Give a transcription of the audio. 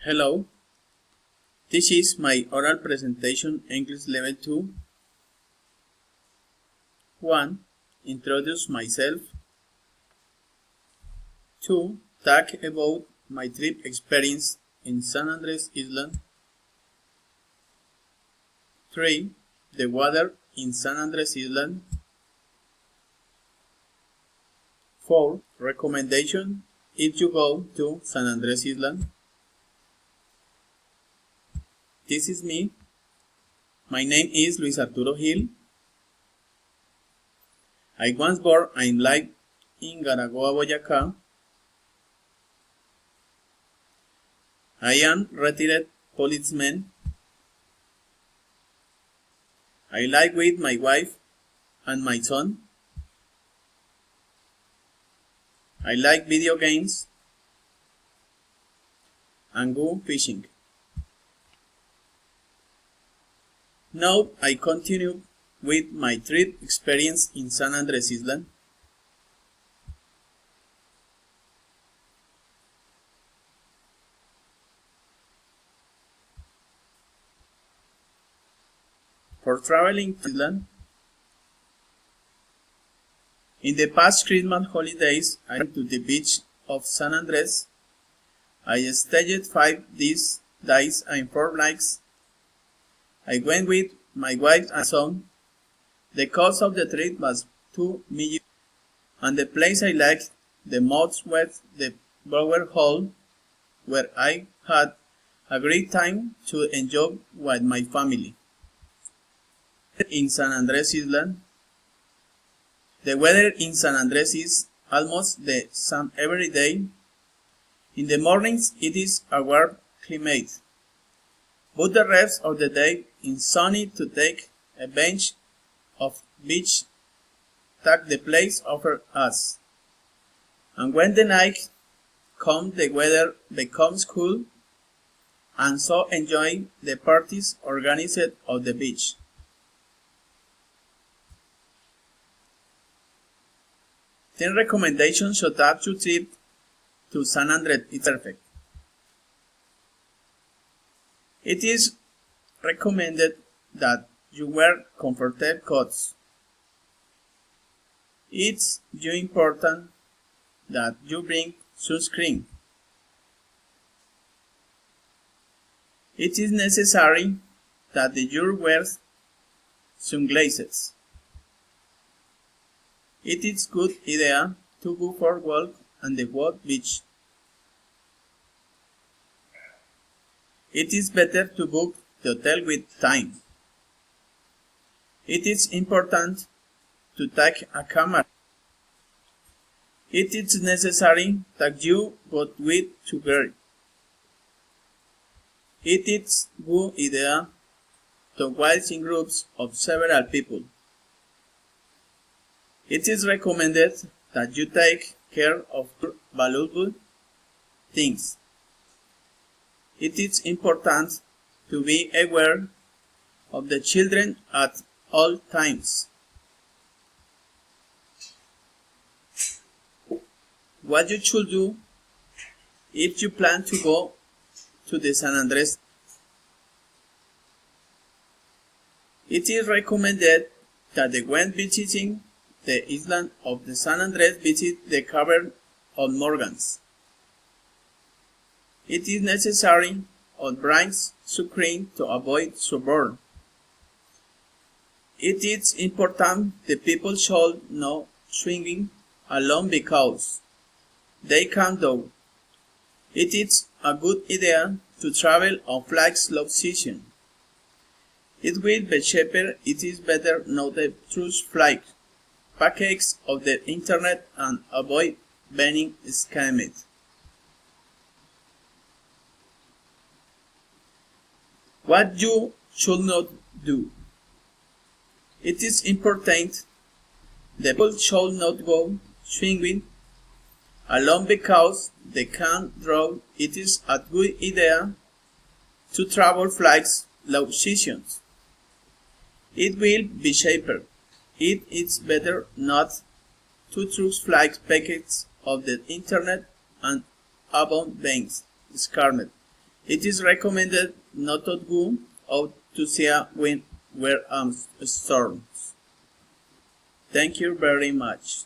Hello, this is my oral presentation English Level 2. 1. Introduce myself. 2. Talk about my trip experience in San Andres Island. 3. The weather in San Andres Island. 4. Recommendation if you go to San Andres Island. This is me. My name is Luis Arturo Gil. I was born and live in Garagoa, Boyacá. I am retired policeman. I live with my wife and my son. I like video games and go fishing. Now I continue with my trip experience in San Andres Island. For traveling to Island, in the past Christmas holidays, I went to the beach of San Andres. I stayed 5 days and 4 nights. I went with my wife and son. The cost of the trip was $2 million, and the place I liked the most was the Bower Hall, where I had a great time to enjoy with my family. In San Andres Island, the weather in San Andres is almost the same every day. In the mornings it is a warm climate, but the rest of the day is sunny to take a bench of beach take the place over us. And when the night comes, the weather becomes cool, and so enjoy the parties organized on the beach. Ten recommendations should have your trip to San Andres is perfect. It is recommended that you wear comfortable coats. It's very important that you bring sunscreen. It is necessary that you wear sunglasses. It is good idea to go for a walk on the wet beach. It is better to book the hotel with time. It is important to take a camera. It is necessary that you go with together. It is good idea to walk in groups of several people. It is recommended that you take care of your valuable things. It is important to be aware of the children at all times. What you should do if you plan to go to the San Andres. It is recommended that when visiting the island of the San Andres, visit the cavern of Morgans. It is necessary to bring sunscreen to avoid sunburn. It is important the people should not swing alone because they can die. It is a good idea to travel on flights low season. It will be cheaper. It is better not to choose flight packages of the internet and avoid being scammed. What you should not do. It is important the people should not go swimming alone because they can drown. It is a good idea to travel flights low seasons. It will be cheaper. It is better not to choose flight packets of the internet and avoid being scammed. It is recommended not to go out to sea when there are storms. Thank you very much.